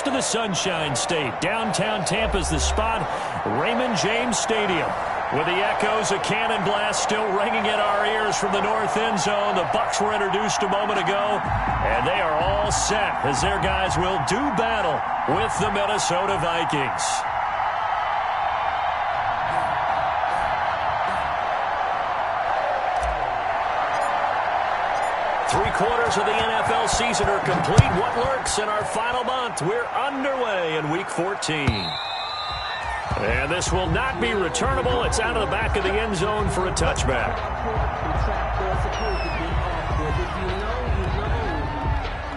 to the Sunshine State. Downtown Tampa's the spot, Raymond James Stadium. With the echoes of cannon blast still ringing in our ears from the north end zone, the Bucs were introduced a moment ago, and they are all set as their guys will do battle with the Minnesota Vikings. Three-quarters of the NFL season are complete. What lurks in our final month? We're underway in Week 14. And this will not be returnable. It's out of the back of the end zone for a touchback.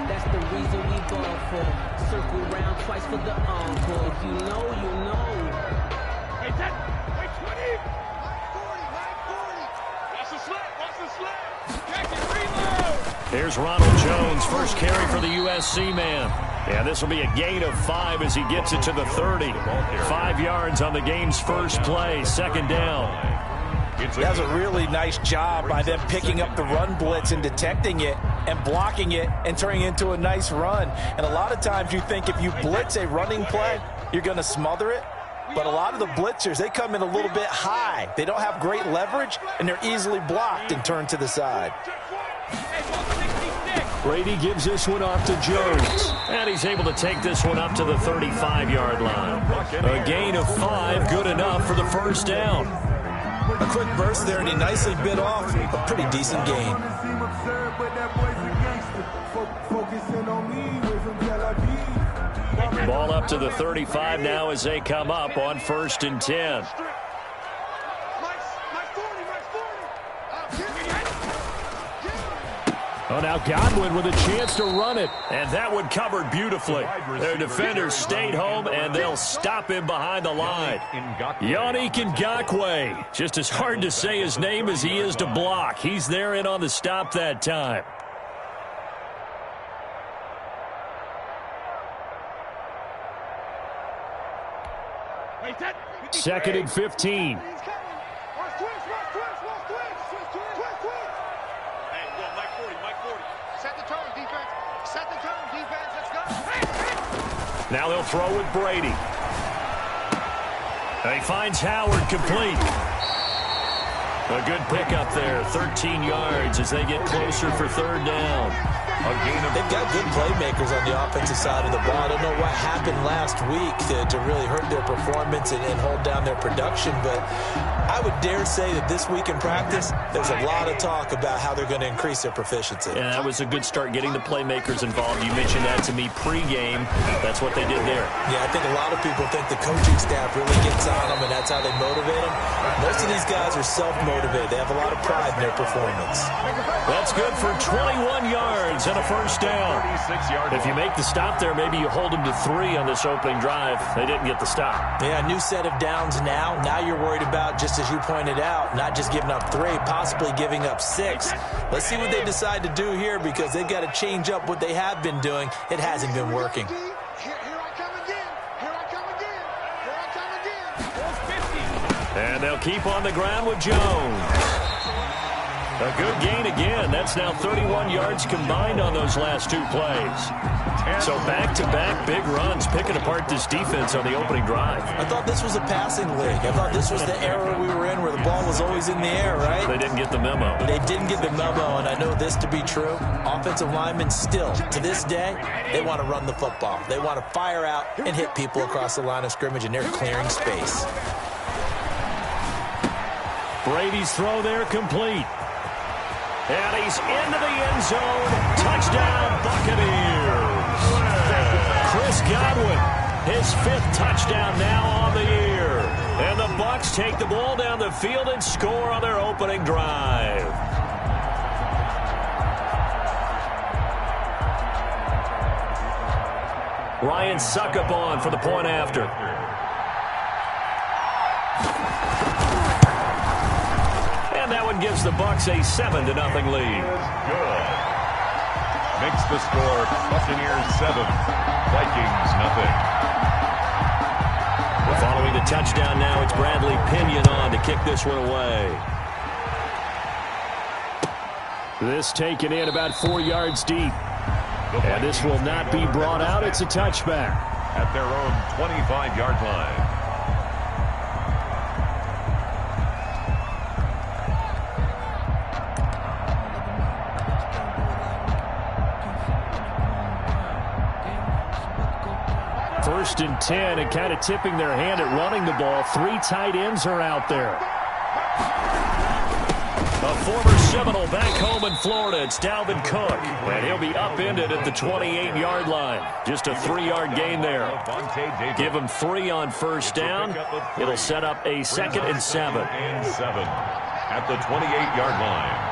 That's the reason we ball for. Circle round twice for the encore. If you know, you know. Hey, 10, wait, 20. 40. Watch the slap, watch the slap. Catch it, reload. Here's Ronald Jones, first carry for the USC man. Yeah, this will be a gain of 5 as he gets it to the 30. 5 yards on the game's first play, second down. That was a really nice job by them picking up the run blitz and detecting it and blocking it and turning it into a nice run. And a lot of times you think if you blitz a running play, you're going to smother it. But a lot of the blitzers, they come in a little bit high. They don't have great leverage, and they're easily blocked and turned to the side. Brady gives this one off to Jones. And he's able to take this one up to the 35-yard line. A gain of 5, good enough for the first down. A quick burst there, and he nicely bit off a pretty decent gain. Ball up to the 35 now as they come up on 1st and 10. Oh, now Godwin with a chance to run it. And that one covered beautifully. Their defenders stayed home, and they'll stop him behind the line. Yannick Ngakoue. Just as hard to say his name as he is to block. He's there in on the stop that time. Second and 15. Now they'll throw with Brady. And he finds Howard complete. A good pickup there, 13 yards as they get closer for third down. They've got good playmakers on the offensive side of the ball. I don't know what happened last week to really hurt their performance and hold down their production, but I would dare say that this week in practice, there's a lot of talk about how they're going to increase their proficiency. And that was a good start getting the playmakers involved. You mentioned that to me pregame. That's what they did there. Yeah, I think a lot of people think the coaching staff really gets on them, and that's how they motivate them. Most of these guys are self-motivated. They have a lot of pride in their performance. That's good for 21 yards and a first down. If you make the stop there, maybe you hold them to 3 on this opening drive. They didn't get the stop. Yeah, new set of downs now. Now you're worried about, just as you pointed out, not just giving up 3, possibly giving up 6. Let's see what they decide to do here, because they've got to change up what they have been doing. It hasn't been working. And they'll keep on the ground with Jones. A good gain again. That's now 31 yards combined on those last 2 plays. So back-to-back big runs, picking apart this defense on the opening drive. I thought this was a passing league. I thought this was the era we were in where the ball was always in the air, right? They didn't get the memo. They didn't get the memo, and I know this to be true. Offensive linemen still, to this day, they want to run the football. They want to fire out and hit people across the line of scrimmage, and they're clearing space. Brady's throw there complete. And he's into the end zone. Touchdown, Buccaneers. Chris Godwin, his 5th touchdown now on the year. And the Bucs take the ball down the field and score on their opening drive. Ryan Suckup on for the point after. That one gives the Bucs a 7-0 lead. Good. Makes the score Buccaneers 7, Vikings 0. Following the touchdown now, it's Bradley Pinion on to kick this one away. This taken in about 4 yards deep. And this will not be brought out. It's a touchback. at their own 25-yard line. First and 10, and kind of tipping their hand at running the ball. 3 tight ends are out there. A former Seminole back home in Florida. It's Dalvin Cook, and he'll be upended at the 28-yard line. Just a 3-yard gain there. Give him 3 on first down. It'll set up a 2nd and 7. At the 28-yard line.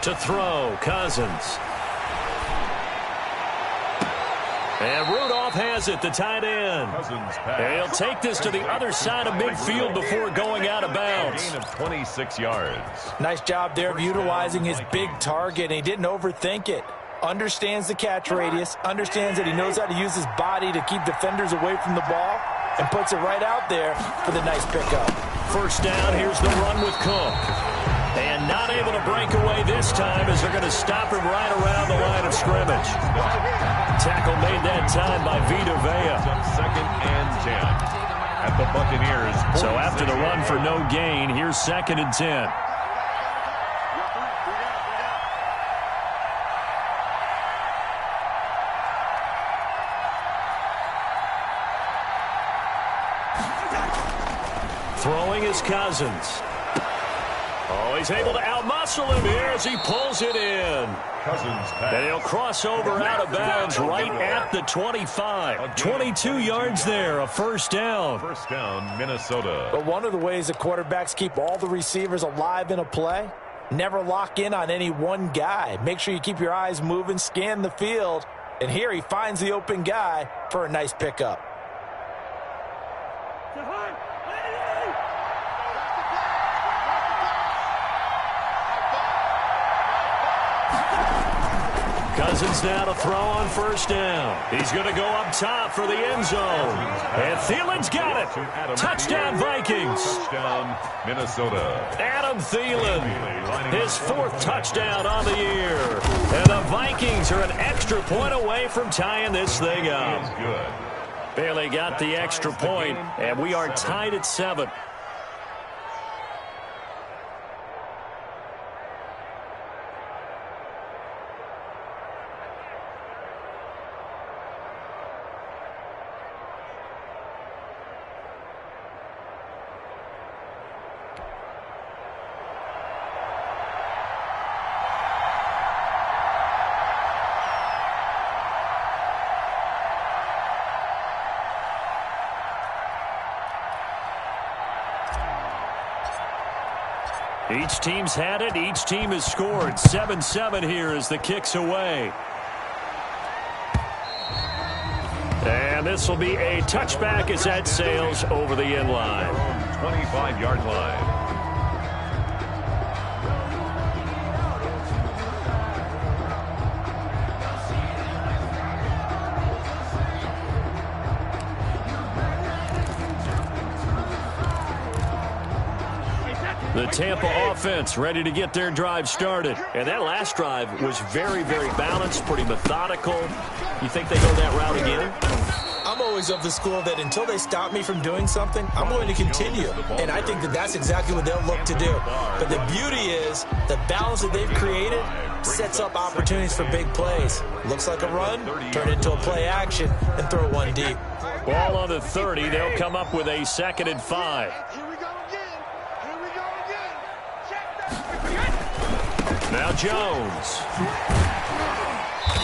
To throw, Cousins. And Rudolph has it, the tight end. And he'll take this to the other side of midfield before going out of bounds. Gain of 26 yards. Nice job there of utilizing his big target, and he didn't overthink it. Understands the catch radius, understands that he knows how to use his body to keep defenders away from the ball, and puts it right out there for the nice pickup. First down, here's the run with Cook. And not able to break away this time as they're going to stop him right around the line of scrimmage. Tackle made that time by Vita Vea. 2nd and 10 at the Buccaneers. So after the run for no gain, here's 2nd and 10. Throwing is Cousins. Oh, he's able to outmuscle him here as he pulls it in. And he'll cross over out of bounds right at the 25. 22 yards there, a first down. First down, Minnesota. But one of the ways the quarterbacks keep all the receivers alive in a play, never lock in on any one guy. Make sure you keep your eyes moving, scan the field. And here he finds the open guy for a nice pickup. Cousins now to throw on first down. He's going to go up top for the end zone. And Thielen's got it. Touchdown, Vikings. Touchdown, Minnesota. Adam Thielen, his 4th touchdown on the year. And the Vikings are an extra point away from tying this thing up. Good. Bailey got the extra point, and we are tied at 7. Each team's had it. Each team has scored. 7-7 here as the kick's away. And this will be a touchback as that sails over the end line. 25-yard line. The Tampa offense ready to get their drive started. And that last drive was very, very balanced, pretty methodical. You think they go that route again? I'm always of the school that until they stop me from doing something, I'm going to continue. And I think that that's exactly what they'll look to do. But the beauty is the balance that they've created sets up opportunities for big plays. Looks like a run, turn it into a play action, and throw one deep. Ball on the 30. They'll come up with a 2nd and 5. Now Jones.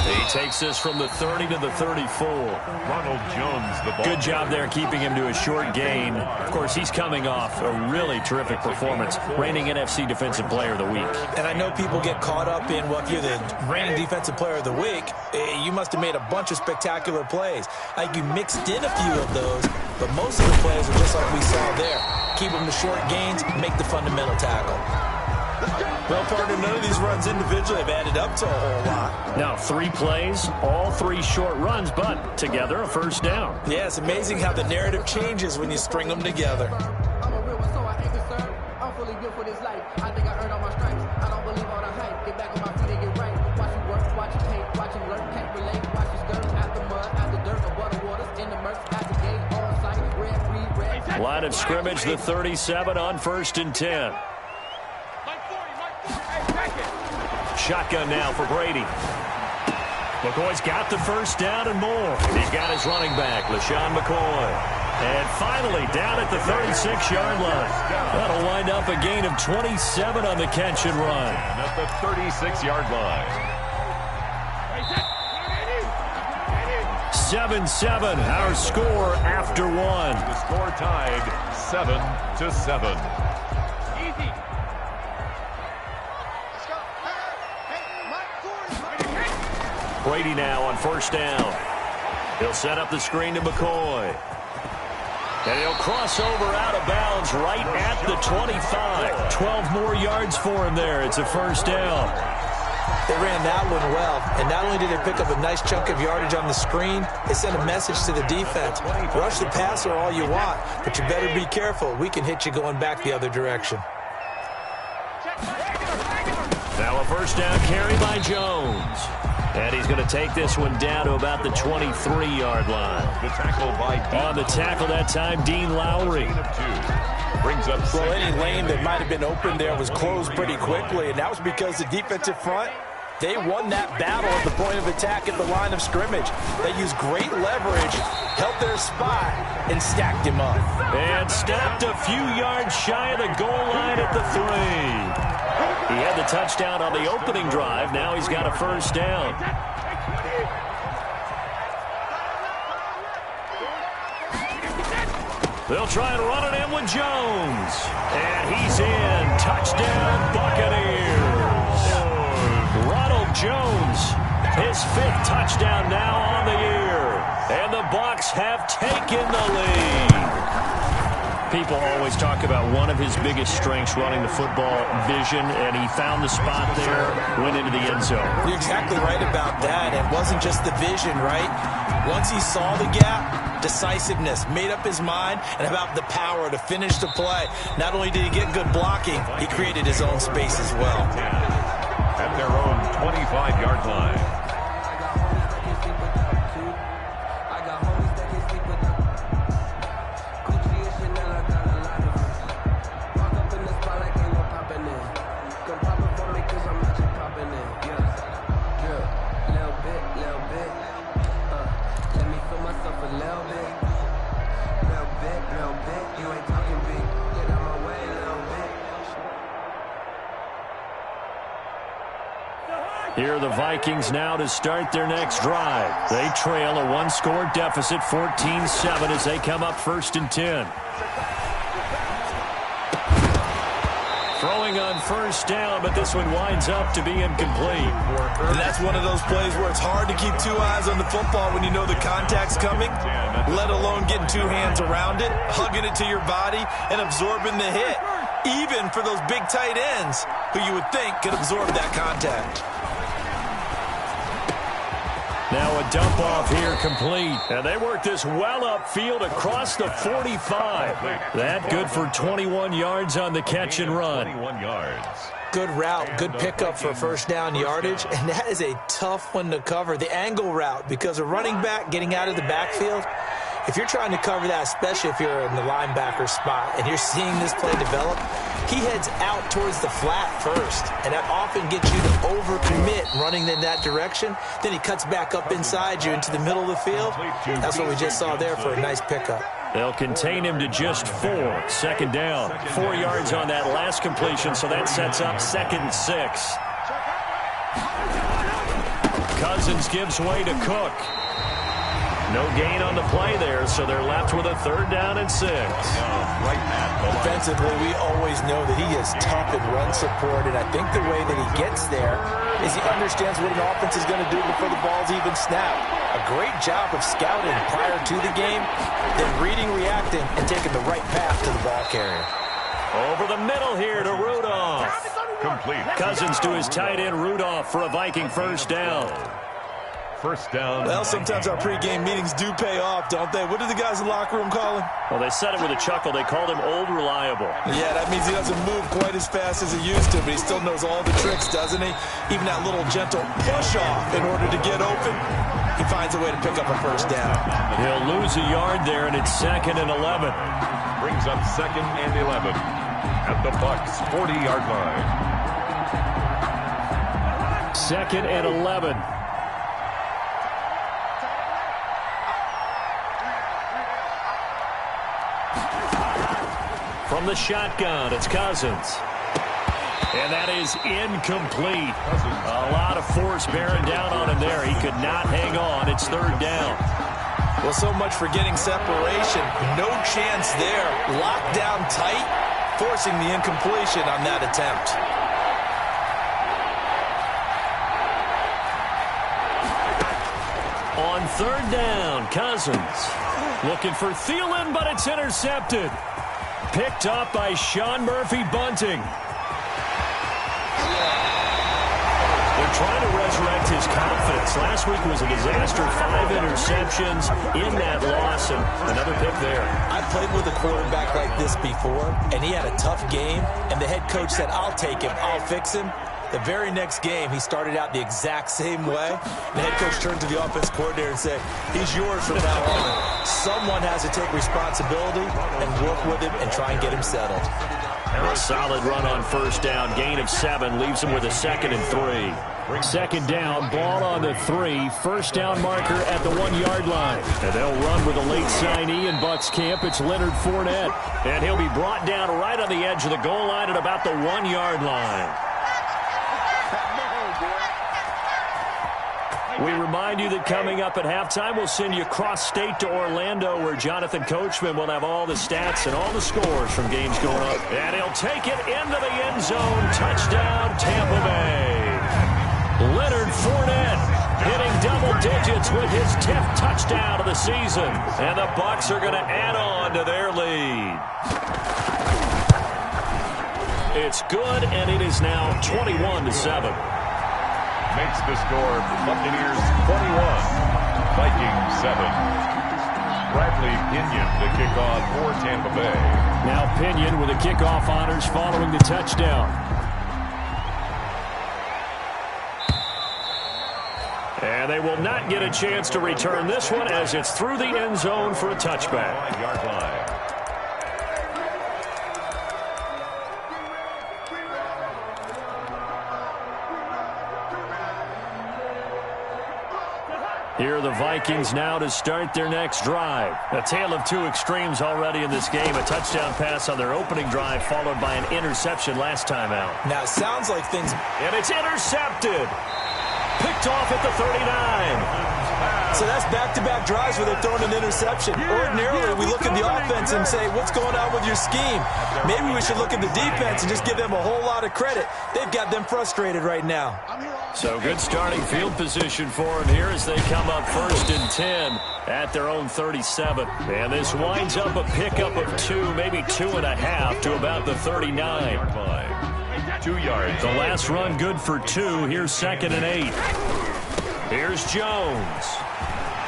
He takes this from the 30 to the 34. Ronald Jones, the ball. Good job there keeping him to a short gain. Of course, he's coming off a really terrific performance, reigning NFC Defensive Player of the Week. And I know people get caught up in, well, if you're the reigning Defensive Player of the Week, you must have made a bunch of spectacular plays. Like you mixed in a few of those, but most of the plays are just like we saw there. Keep them to short gains, make the fundamental tackle. Well, partner, none of these runs individually have added up to a whole lot. Now, 3 plays, all 3 short runs, but together a first down. Yeah, it's amazing how the narrative changes when you string them together. I'm a real one, so I ain't concerned. I'm fully built for this life. I think I earned all my stripes. I don't believe all the hype. Get back on my feet and get right. Watch you work. Line of scrimmage, the 37 on 1st and 10. Shotgun now for Brady. McCoy's got the first down and more. He's got his running back, LaShawn McCoy. And finally, down at the 36-yard line. That'll wind up a gain of 27 on the catch and run. And at the 36-yard line. 7-7, our score after one. The score tied 7-7. Easy. Brady now on 1st down. He'll set up the screen to McCoy. And he'll cross over out of bounds right at the 25. 12 more yards for him there. It's a 1st down. They ran that one well, and not only did they pick up a nice chunk of yardage on the screen, they sent a message to the defense. Rush the passer all you want, but you better be careful. We can hit you going back the other direction. Now a 1st down carry by Jones. And he's going to take this one down to about the 23-yard line. The tackle by Dean. On the tackle that time, Dean Lowry. Brings up well, any lane that might have been open there was closed pretty quickly, and that was because the defensive front, they won that battle at the point of attack at the line of scrimmage. They used great leverage, held their spot, and stacked him up. And stopped a few yards shy of the goal line at the 3. He had the touchdown on the opening drive. Now he's got a 1st down. They'll try and run it in with Jones. And he's in. Touchdown, Buccaneers. Ronald Jones, his 5th touchdown now on the year. And the Bucs have taken the lead. People always talk about one of his biggest strengths running the football, vision, and he found the spot there, went into the end zone. You're exactly right about that. It wasn't just the vision, right? Once he saw the gap, decisiveness, made up his mind, and about the power to finish the play. Not only did he get good blocking, he created his own space as well. At their own 25-yard line. Here are the Vikings now to start their next drive. They trail a 1-score deficit, 14-7, as they come up 1st and 10. Throwing on 1st down, but this one winds up to be incomplete. And that's one of those plays where it's hard to keep 2 eyes on the football when you know the contact's coming, let alone getting 2 hands around it, hugging it to your body, and absorbing the hit, even for those big tight ends who you would think could absorb that contact. Now a dump off here complete. And they work this well upfield across the 45. That good for 21 yards on the catch and run. 21 yards. Good route, good pickup for 1st down yardage, and that is a tough one to cover. The angle route, because a running back getting out of the backfield, if you're trying to cover that, especially if you're in the linebacker spot and you're seeing this play develop, he heads out towards the flat first, and that often gets you to overcommit running in that direction. Then he cuts back up inside you into the middle of the field. That's what we just saw there for a nice pickup. They'll contain him to just 4. 2nd down. 4 yards on that last completion, so that sets up 2nd and 6. Cousins gives way to Cook. No gain on the play there, so they're left with a 3rd down and 6. Defensively, we always know that he is tough in run support, and I think the way that he gets there is he understands what an offense is going to do before the ball's even snapped. A great job of scouting prior to the game, then reading, reacting, and taking the right path to the ball carrier. Over the middle here to Rudolph. Complete. Cousins to his tight end Rudolph for a Viking 1st down. 1st down. Well, sometimes our pregame meetings do pay off, don't they? What do the guys in the locker room call him? Well, they said it with a chuckle. They called him Old Reliable. Yeah, that means he doesn't move quite as fast as he used to, but he still knows all the tricks, doesn't he? Even that little gentle push-off in order to get open, he finds a way to pick up a 1st down. He'll lose a yard there, and it's 2nd and 11. Brings up 2nd and 11 at the Bucs 40-yard line. 2nd and 11. From the shotgun, it's Cousins. And that is incomplete. A lot of force bearing down on him there. He could not hang on. It's 3rd down. Well, so much for getting separation. No chance there. Locked down tight, forcing the incompletion on that attempt. On 3rd down, Cousins. Looking for Thielen, but it's intercepted. Picked up by Sean Murphy-Bunting. They're trying to resurrect his confidence. Last week was a disaster. 5 interceptions in that loss, and another pick there. I played with a quarterback like this before, and he had a tough game, and the head coach said, I'll take him, I'll fix him. The very next game, he started out the exact same way. The head coach turned to the offense coordinator and said, he's yours from now on. Someone has to take responsibility and work with him and try and get him settled. A solid run on 1st down. Gain of 7 leaves him with a 2nd and 3. 2nd down, ball on the 3. 1st down marker at the 1-yard line. And they'll run with a late signee in Bucs camp. It's Leonard Fournette. And he'll be brought down right on the edge of the goal line at about the 1-yard line. We remind you that coming up at halftime, we'll send you cross-state to Orlando, where Jonathan Coachman will have all the stats and all the scores from games going on. And he'll take it into the end zone. Touchdown, Tampa Bay. Leonard Fournette hitting double digits with his 10th touchdown of the season. And the Bucs are going to add on to their lead. It's good, and it is now 21-7. Makes the score Buccaneers 21, Vikings 7. Bradley Pinion the kickoff for Tampa Bay. Now Pinion with the kickoff honors following the touchdown. And they will not get a chance to return this one as it's through the end zone for a touchback. 5-yard line. Here are the Vikings now to start their next drive. A tale of two extremes already in this game. A touchdown pass on their opening drive followed by an interception last time out. Now, it sounds like things... And it's intercepted. Picked off at the 39. So that's back-to-back drives where they're throwing an interception. Ordinarily, we look at the offense and say, what's going on with your scheme? Maybe we should look at the defense and just give them a whole lot of credit. They've got them frustrated right now. So good starting field position for them here as they come up 1st and 10 at their own 37. And this winds up a pickup of 2, maybe 2.5 to about the 39. 2 yards. The last run good for 2. Here's 2nd and 8. Here's Jones.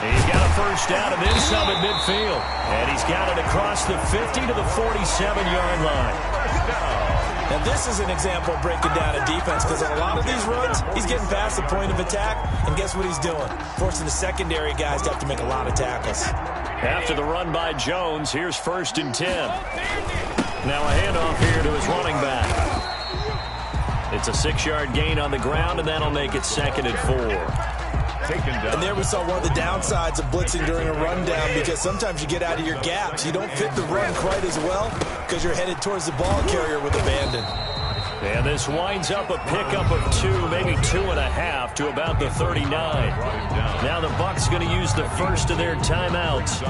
He's got a first down and then some at midfield. And he's got it across the 50 to the 47-yard line. Now, this is an example of breaking down a defense because on a lot of these runs, he's getting past the point of attack, and guess what he's doing? Forcing the secondary guys to have to make a lot of tackles. After the run by Jones, here's 1st and 10. Now a handoff here to his running back. It's a 6-yard gain on the ground, and that'll make it 2nd and 4. And there we saw one of the downsides of blitzing during a rundown because sometimes you get out of your gaps. You don't fit the run quite as well because you're headed towards the ball carrier with abandon. And this winds up a pickup of 2, maybe 2.5 to about the 39. Now the Bucs going to use the first of their timeouts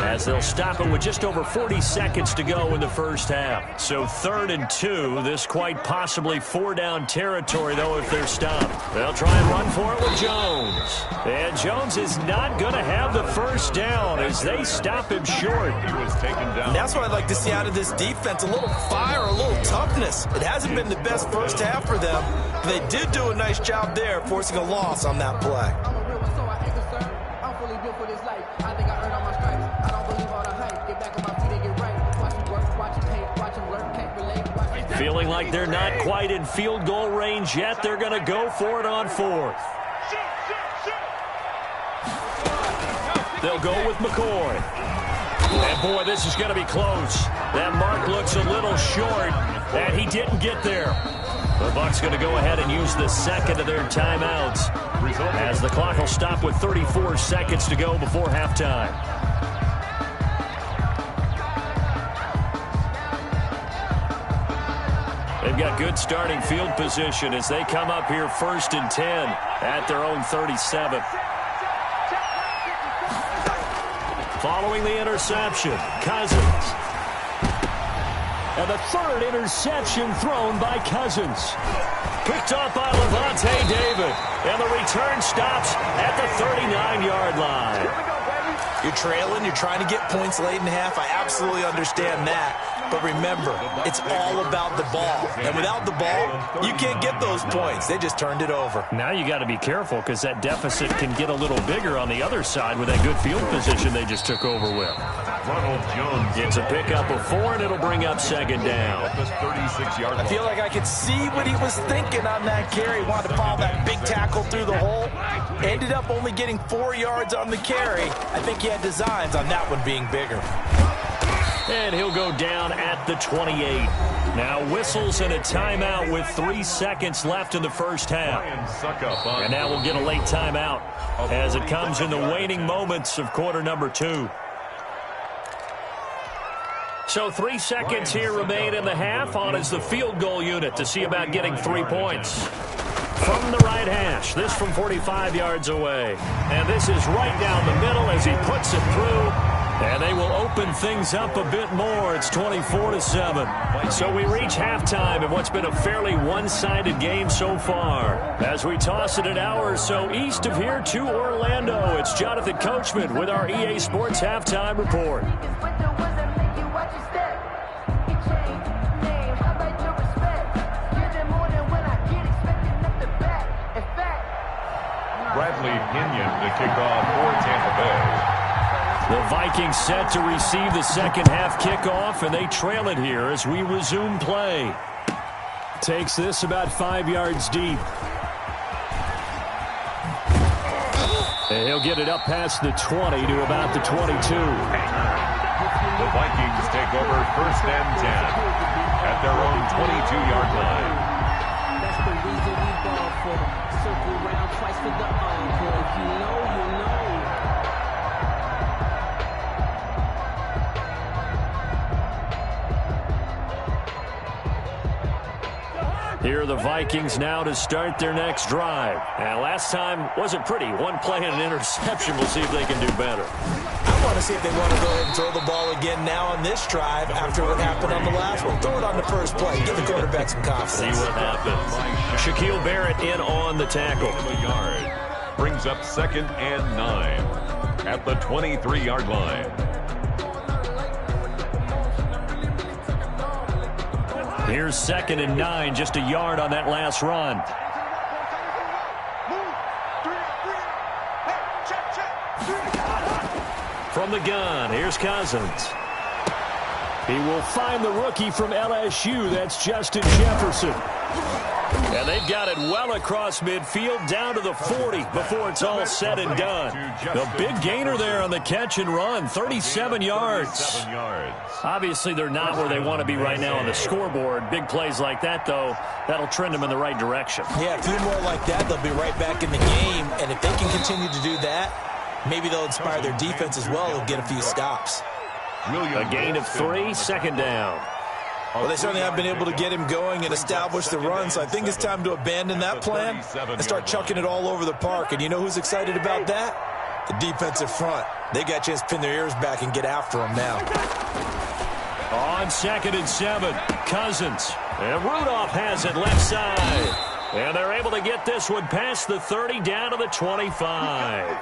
as they'll stop it with just over 40 seconds to go in the first half. So 3rd and 2, this quite possibly 4-down territory, though, if they're stopped. They'll try and run for it with Jones. And Jones is not going to have the first down as they stop him short. He was taken down. And that's what I'd like to see out of this defense, a little fire, a little toughness. It hasn't been the best first half for them. They did do a nice job there, forcing a loss on that play. Feeling like they're not quite in field goal range yet. They're going to go for it on 4th. They'll go with McCoy. And boy, this is going to be close. That mark looks a little short, and he didn't get there. The Bucs going to go ahead and use the second of their timeouts as the clock will stop with 34 seconds to go before halftime. They've got good starting field position as they come up here 1st and 10 at their own 37. Following the interception, Cousins. And the third interception thrown by Cousins. Picked off by Levante David. And the return stops at the 39-yard line. You're trailing. You're trying to get points late in half. I absolutely understand that. But remember, it's all about the ball. And without the ball, you can't get those points. They just turned it over. Now you got to be careful because that deficit can get a little bigger on the other side with that good field position they just took over with. Ronald Jones It's a pickup of 4, and it'll bring up 2nd down. at the 36-yard line. I feel like I could see what he was thinking on that carry. Wanted to follow that big tackle through the hole. Ended up only getting 4 yards on the carry. I think he had designs on that one being bigger. And he'll go down at the 28. Now whistles and a timeout with 3 seconds left in the first half. And now we'll get a late timeout as it comes in the waning moments of quarter number 2. So 3 seconds here remain in the half. On is the field goal unit to see about getting 3 points. From the right hash, this from 45 yards away. And this is right down the middle as he puts it through. And they will open things up a bit more. It's 24-7. So we reach halftime in what's been a fairly one-sided game so far. As we toss it an hour or so east of here to Orlando, it's Jonathan Coachman with our EA Sports Halftime Report. Bradley Pinion to kick off for Tampa Bay. The Vikings set to receive the second half kickoff, and they trail it here as we resume play. Takes this about 5 yards deep. And he'll get it up past the 20 to about the 22. The Vikings take over 1st and 10 at their own 22-yard line. That's the reason we ball for. Circle round twice for the encore. If you know, you know. Here are the Vikings now to start their next drive. And last time wasn't pretty. 1 play and an interception. We'll see if they can do better. I want to see if they want to go ahead and throw the ball again now on this drive after what happened on the last one. Throw it on the first play. Give the quarterback some confidence. See what happens. Shaquille Barrett in on the tackle. A yard. Brings up 2nd and 9 at the 23-yard line. Here's 2nd and 9, just a yard on that last run. From the gun, here's Cousins. He will find the rookie from LSU. That's Justin Jefferson. And they've got it well across midfield down to the 40 before it's all said and done. The big gainer there on the catch and run, 37 yards. Obviously, they're not where they want to be right now on the scoreboard. Big plays like that, though, that'll trend them in the right direction. Yeah, a few more like that, they'll be right back in the game. And if they can continue to do that, maybe they'll inspire their defense as well and get a few stops. A gain of 3, 2nd down. Well, they certainly have been able to get him going and establish the run, so I think it's time to abandon that plan and start chucking it all over the park. And you know who's excited about that? The defensive front. They got a chance to pin their ears back and get after him now. On 2nd and 7, Cousins. And Rudolph has it left side. And they're able to get this one past the 30 down to the 25.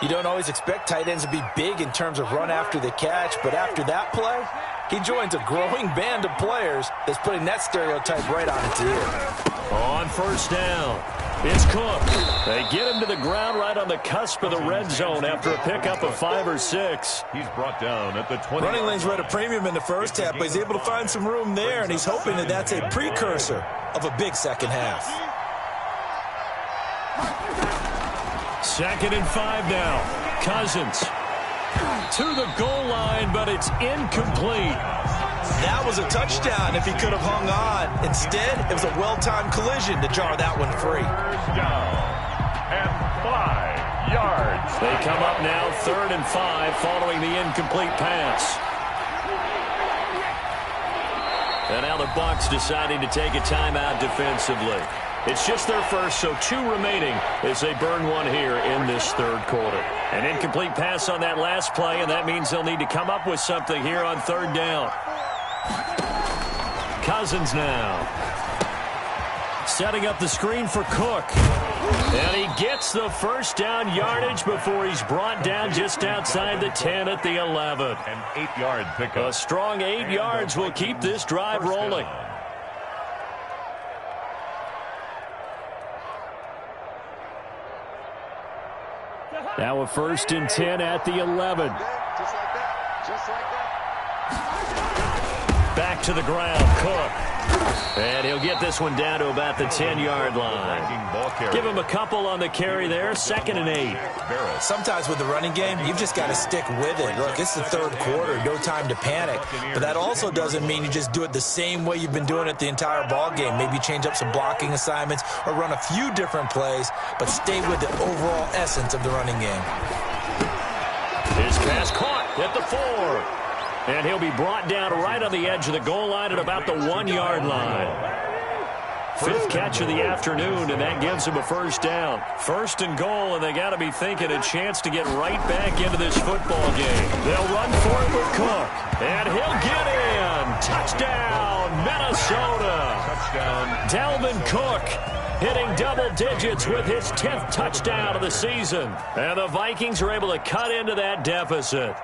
You don't always expect tight ends to be big in terms of run after the catch, but after that play, he joins a growing band of players that's putting that stereotype right on its ear. On 1st down, it's Cook. They get him to the ground right on the cusp of the red zone after a pickup of 5 or 6. He's brought down at the 20. Running lanes were at a premium in the first half, but he's able to find some room there, and he's hoping that that's a precursor of a big second half. 2nd and 5 now. Cousins. To the goal line, but it's incomplete. That was a touchdown if he could have hung on. Instead, it was a well-timed collision to jar that one free. First down and 5 yards. They come up now 3rd and 5 following the incomplete pass. And now the Bucs deciding to take a timeout defensively. It's just their first, so 2 remaining as they burn one here in this 3rd quarter. An incomplete pass on that last play, and that means they'll need to come up with something here on 3rd down. Cousins now. Setting up the screen for Cook. And he gets the first down yardage before he's brought down just outside the 10 at the 11. An 8-yard pickup. A strong 8 yards will keep this drive rolling. Now a 1st and 10 at the 11. Just like that. Just like that. Back to the ground, Cook. And he'll get this one down to about the 10-yard line. Give him a couple on the carry there. 2nd and 8. Sometimes with the running game, you've just got to stick with it. Look, it's the 3rd quarter. No time to panic. But that also doesn't mean you just do it the same way you've been doing it the entire ball game. Maybe change up some blocking assignments or run a few different plays, but stay with the overall essence of the running game. His pass caught at the 4. And he'll be brought down right on the edge of the goal line at about the 1-yard line. 5th catch of the afternoon, and that gives him a first down. 1st and goal, and they got to be thinking a chance to get right back into this football game. They'll run for it with Cook, and he'll get in. Touchdown, Minnesota. Touchdown. Dalvin Cook hitting double digits with his 10th touchdown of the season. And the Vikings are able to cut into that deficit.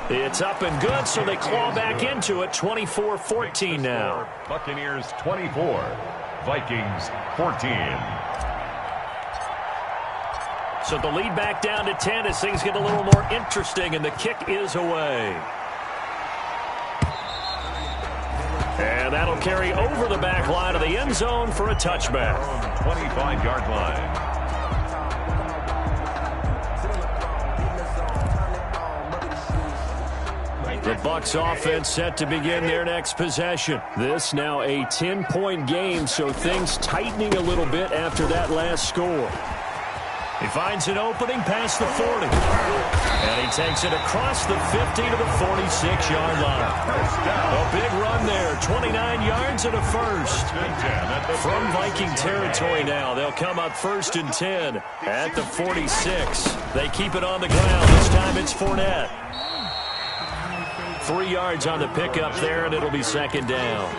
It's up and good, so they claw back into it. 24-14 now. Buccaneers 24, Vikings 14. So the lead back down to 10 as things get a little more interesting, and the kick is away. And that'll carry over the back line of the end zone for a touchback. 25-yard line. The Bucs offense set to begin their next possession. This now a 10-point game, so things tightening a little bit after that last score. He finds an opening past the 40. And he takes it across the 50 to the 46-yard line. A big run there, 29 yards and a first. From Viking territory now, they'll come up 1st and 10 at the 46. They keep it on the ground. This time it's Fournette. 3 yards on the pickup there, and it'll be 2nd down.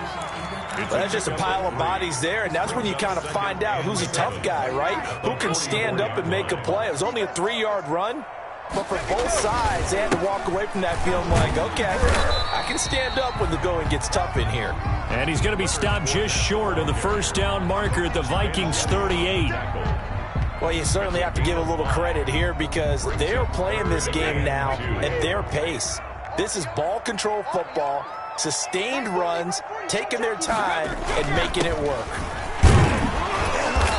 Well, that's just a pile of bodies there, and that's when you kind of find out who's a tough guy, right? Who can stand up and make a play. It was only a 3-yard run, but for both sides, they had to walk away from that feeling like, okay, I can stand up when the going gets tough in here. And he's going to be stopped just short of the first down marker at the Vikings 38. Well, you certainly have to give a little credit here because they're playing this game now at their pace. This is ball control football, sustained runs, taking their time, and making it work.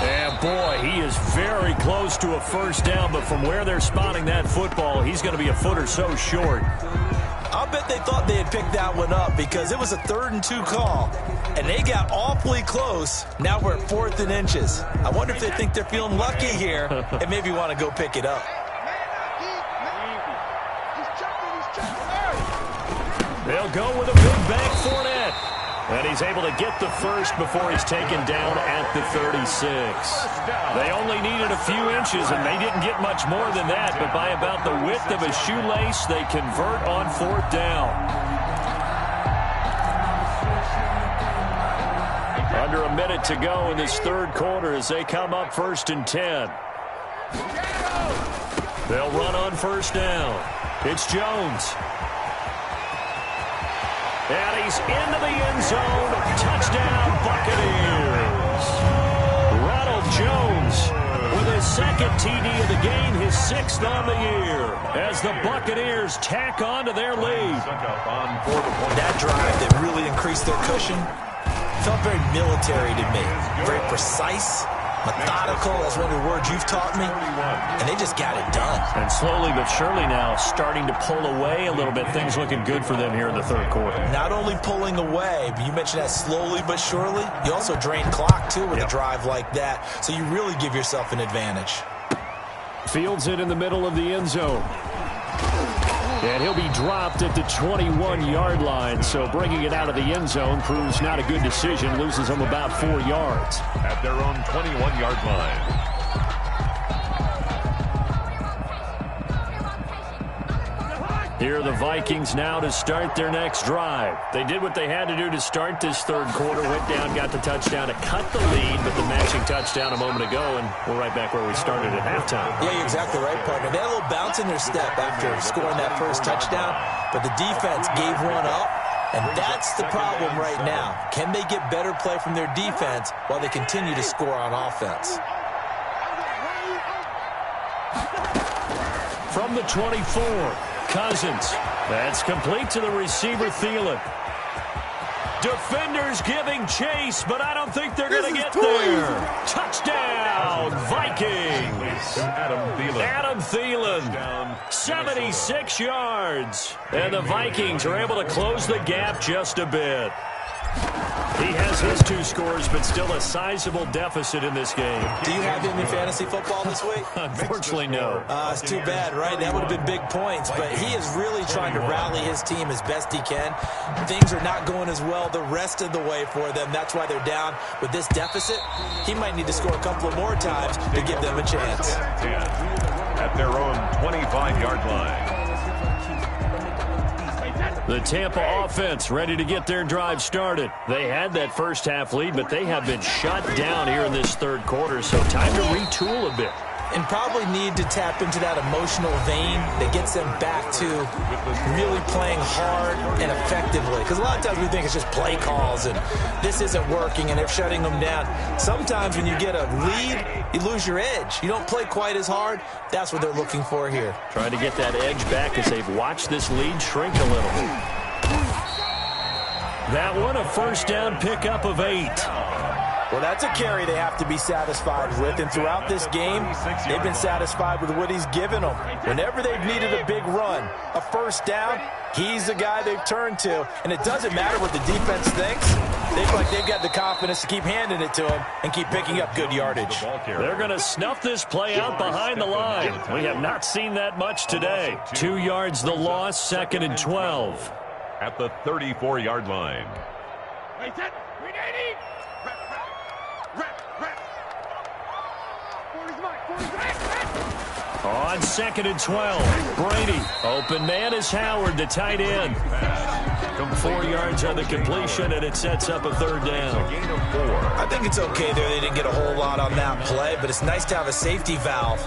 And boy, he is very close to a first down, but from where they're spotting that football, he's going to be a foot or so short. I'll bet they thought they had picked that one up because it was a 3rd and 2 call, and they got awfully close. Now we're at 4th and inches. I wonder if they think they're feeling lucky here and maybe want to go pick it up. They'll go with a big bank Fournette. And he's able to get the first before he's taken down at the 36. They only needed a few inches, and they didn't get much more than that. But by about the width of a shoelace, they convert on 4th down. Under a minute to go in this 3rd quarter as they come up 1st and 10. They'll run on 1st down. It's Jones. And he's into the end zone. Touchdown, Buccaneers. Ronald Jones with his 2nd TD of the game, his 6th on the year, as the Buccaneers tack on to their lead. That drive that really increased their cushion felt very military to me. Very precise, Methodical, that's one of the words you've taught me. And they just got it done. And slowly but surely now starting to pull away a little bit. Things looking good for them here in the third quarter. Not only pulling away, but you mentioned that slowly but surely. You also drain clock, too, with a drive like that. So you really give yourself an advantage. Fields it in the middle of the end zone. And he'll be dropped at the 21-yard line. So bringing it out of the end zone proves not a good decision. Loses them about 4 yards. At their own 21-yard line. Here are the Vikings now to start their next drive. They did what they had to do to start this third quarter. Went down, got the touchdown to cut the lead, but the matching touchdown a moment ago, and we're right back where we started at halftime. Yeah, you're exactly right, partner. They had a little bounce in their step after scoring that first touchdown, but the defense gave one up, and that's the problem right now. Can they get better play from their defense while they continue to score on offense? From the 24. Cousins. That's complete to the receiver, Thielen. Defenders giving chase, but I don't think they're going to get there. Touchdown, Vikings. Adam Thielen. 76 yards. And the Vikings are able to close the gap just a bit. He has his 2 scores, but still a sizable deficit in this game. Do you have him in fantasy football this week? Unfortunately, no. It's too bad, right? That would have been big points, but he is really trying to rally his team as best he can. Things are not going as well the rest of the way for them. That's why they're down with this deficit. He might need to score a couple of more times to give them a chance. At their own 25-yard line. The Tampa offense ready to get their drive started. They had that first half lead, but they have been shut down here in this third quarter, so time to retool a bit. And probably need to tap into that emotional vein that gets them back to really playing hard and effectively. Because a lot of times we think it's just play calls and this isn't working and they're shutting them down. Sometimes when you get a lead, you lose your edge. You don't play quite as hard. That's what they're looking for here. Trying to get that edge back as they've watched this lead shrink a little. That one, a first down pickup of 8. Well, that's a carry they have to be satisfied with, and throughout this game, they've been satisfied with what he's given them. Whenever they've needed a big run, a first down, he's the guy they've turned to, and it doesn't matter what the defense thinks. They feel like they've got the confidence to keep handing it to him and keep picking up good yardage. They're going to snuff this play out behind the line. We have not seen that much today. 2 yards the loss, 2nd and 12. At the 34-yard line. On 2nd and 12, Brady. Open man is Howard, the tight end. 4 yards on the completion, and it sets up a third down. I think it's okay there. They didn't get a whole lot on that play, but it's nice to have a safety valve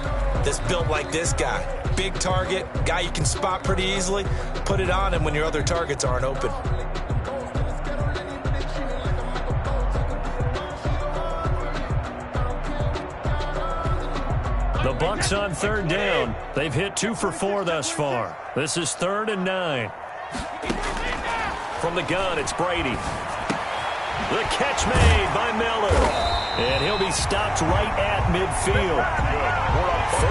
that's built like this guy. Big target, guy you can spot pretty easily. Put it on him when your other targets aren't open. The Bucs on third down. They've hit 2 for 4 thus far. This is 3rd and 9. From the gun, it's Brady. The catch made by Miller. And he'll be stopped right at midfield.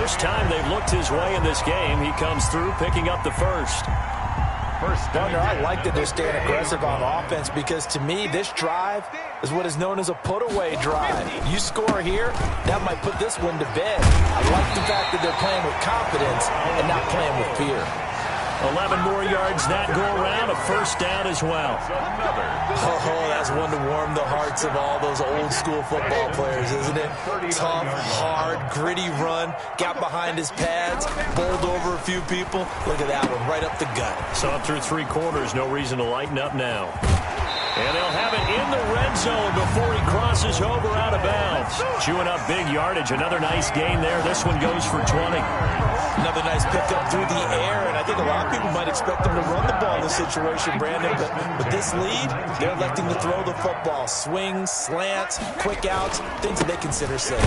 First time they've looked his way in this game. He comes through picking up the first. Partner, I like that they're staying aggressive on offense because to me, this drive is what is known as a put-away drive. You score here, that might put this one to bed. I like the fact that they're playing with confidence and not playing with fear. 11 more yards that go around, a first down as well. Oh, that's one to warm the hearts of all those old-school football players, isn't it? Tough, hard, gritty run, got behind his pads, bowled over a few people. Look at that one, right up the gut. So up through 3 quarters, no reason to lighten up now. And they'll have it in the red zone before he crosses over out of bounds. Chewing up big yardage. Another nice gain there. This one goes for 20. Another nice pickup through the air, and I think a lot of people might expect them to run the ball in this situation, Brandon, but with this lead, they're electing to throw the football. Swings, slants, quick outs, things that they consider safe.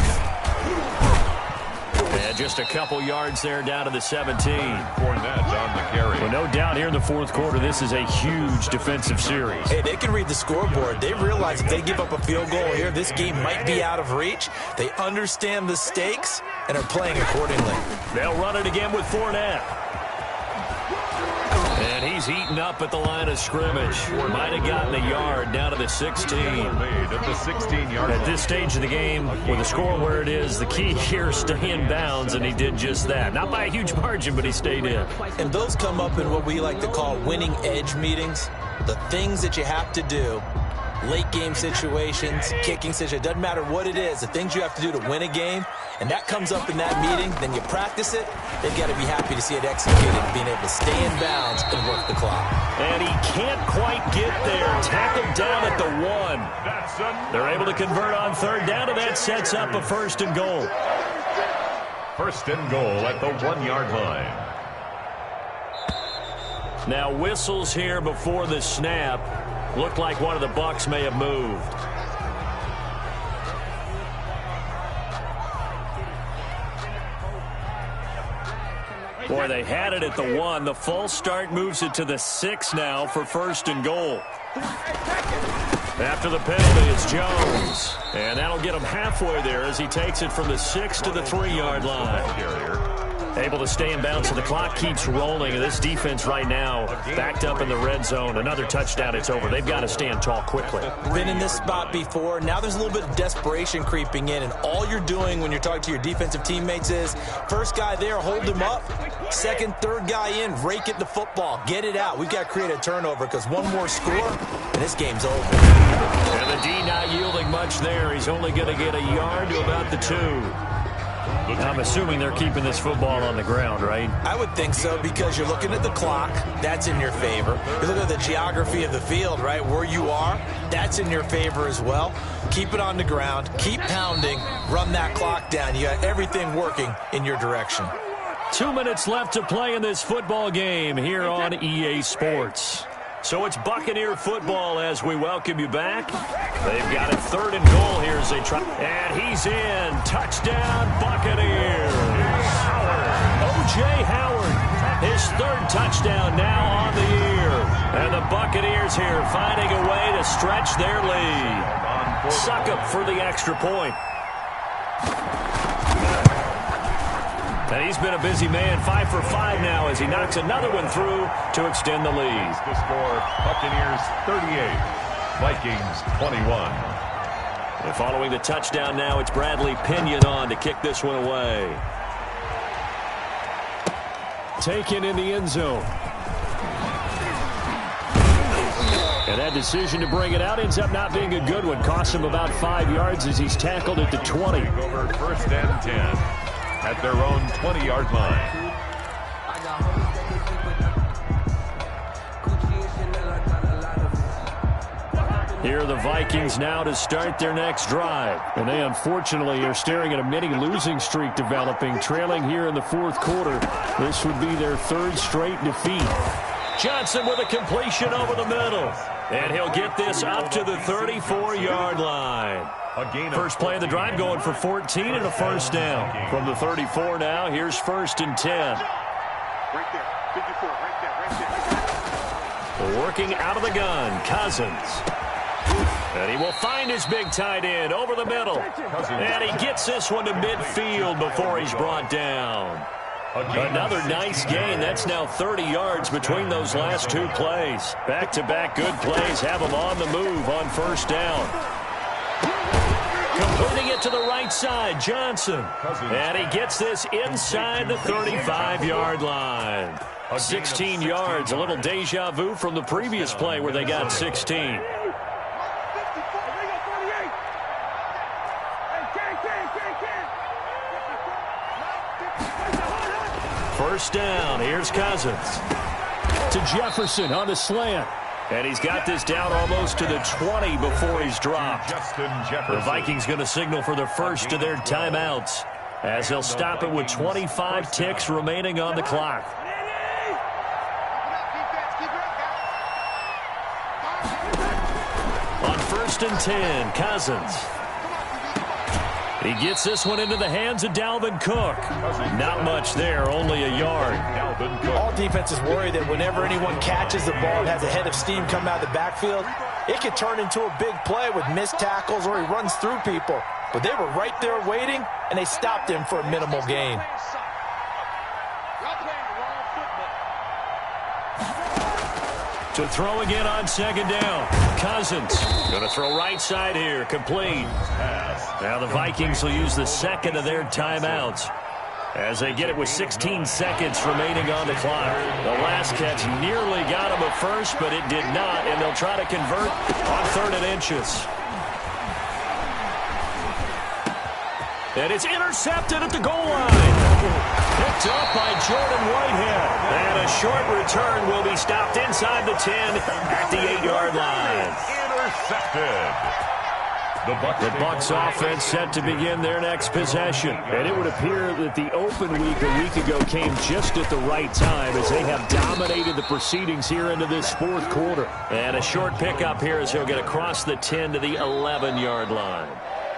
And just a couple yards there down to the 17. Fournette on the carry. Well, no doubt here in the fourth quarter, this is a huge defensive series. Hey, they can read the scoreboard. They realize if they give up a field goal here, this game might be out of reach. They understand the stakes and are playing accordingly. They'll run it again with Fournette. And he's eaten up at the line of scrimmage. Might have gotten a yard down to the 16. Made at the 16-yard line. At this stage of the game, with the score where it is, the key here is stay in bounds, and he did just that. Not by a huge margin, but he stayed in. And those come up in what we like to call winning edge meetings. The things that you have to do, late game situations, kicking situations, doesn't matter what it is, the things you have to do to win a game, and that comes up in that meeting, then you practice it, they've got to be happy to see it executed, being able to stay in bounds and work the clock. And he can't quite get there. Tackled down at the 1. They're able to convert on third down, and that sets up a first and goal. First and goal at the 1-yard line. Now whistles here before the snap. Looked like one of the Bucs may have moved. Boy, they had it at the 1. The false start moves it to the 6 now for first and goal. After the penalty, it's Jones. And that'll get him halfway there as he takes it from the 6 to the 3-yard line. Able to stay in bounds, so the clock keeps rolling. And this defense right now backed up in the red zone. Another touchdown, it's over. They've got to stand tall quickly. Been in this spot before. Now there's a little bit of desperation creeping in, and all you're doing when you're talking to your defensive teammates is first guy there, hold him up. Second, third guy in, rake it the football. Get it out. We've got to create a turnover because one more score, and this game's over. And the D not yielding much there. He's only going to get a yard to about the 2. I'm assuming they're keeping this football on the ground, right? I would think so because you're looking at the clock. That's in your favor. You look at the geography of the field, right, where you are. That's in your favor as well. Keep it on the ground. Keep pounding. Run that clock down. You got everything working in your direction. 2 minutes left to play in this football game here on EA Sports. So it's Buccaneer football as we welcome you back. They've got it third and goal here as they try. And he's in. Touchdown, Buccaneers. O.J. Howard, his third touchdown now on the year. And the Buccaneers here finding a way to stretch their lead. Suck up for the extra point. And he's been a busy man, 5 for 5 now as he knocks another one through to extend the lead. The score, Buccaneers 38, Vikings 21. And following the touchdown now, it's Bradley Pinion on to kick this one away. Taken in the end zone. And that decision to bring it out ends up not being a good one. Costs him about 5 yards as he's tackled at the 20. Over first and 10. At their own 20-yard line. Here are the Vikings now to start their next drive. And they unfortunately are staring at a mini losing streak developing, trailing here in the fourth quarter. This would be their third straight defeat. Johnson with a completion over the middle. And he'll get this up to the 34-yard line. First play of the drive going for 14 and a first down. From the 34 now, here's first and 10. Right there. 54, right there. Working out of the gun, Cousins. And he will find his big tight end over the middle. And he gets this one to midfield before he's brought down. Another nice gain. That's now 30 yards between those last two plays. Back-to-back good plays have him on the move on first down. Completing it to the right side, Johnson. And he gets this inside the 35-yard line. 16 yards, a little deja vu from the previous play where they got 16. First down, here's Cousins. To Jefferson on the slant. And he's got this down almost to the 20 before he's dropped. The Vikings going to signal for the first of their timeouts as they'll stop it with 25 ticks remaining on the clock. On first and 10, Cousins. He gets this one into the hands of Dalvin Cook. Not much there, only a yard. All defenses worry that whenever anyone catches the ball and has a head of steam come out of the backfield, it could turn into a big play with missed tackles or he runs through people. But they were right there waiting, and they stopped him for a minimal gain. To throw again on second down. Cousins going to throw right side here. Complete. Now the Vikings will use the second of their timeouts as they get it with 16 seconds remaining on the clock. The last catch nearly got him a first, but it did not, and they'll try to convert on 3rd and inches. And it's intercepted at the goal line. Picked up by Jordan Whitehead. And a short return will be stopped inside the 10 at the 8-yard line. Intercepted. The Bucs offense set to begin their next possession. And it would appear that the open week a week ago came just at the right time as they have dominated the proceedings here into this 4th quarter. And a short pickup here as he'll get across the 10 to the 11-yard line.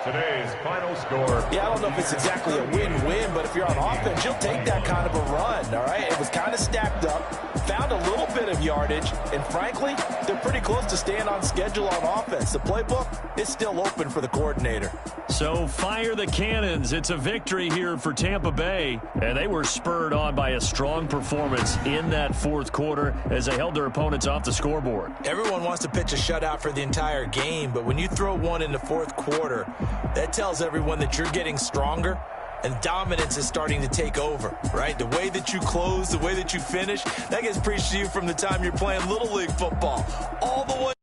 Today's final score. Yeah, I don't know if it's exactly a win-win, but if you're on offense, you'll take that kind of a run, all right? It was kind of stacked up, found a little bit of yardage, and frankly, they're pretty close to staying on schedule on offense. The playbook is still open for the coordinator. So fire the cannons. It's a victory here for Tampa Bay, and they were spurred on by a strong performance in that 4th quarter as they held their opponents off the scoreboard. Everyone wants to pitch a shutout for the entire game, but when you throw one in the 4th quarter, that tells everyone that you're getting stronger and dominance is starting to take over, right? The way that you close, the way that you finish, that gets preached to you from the time you're playing Little League football. All the way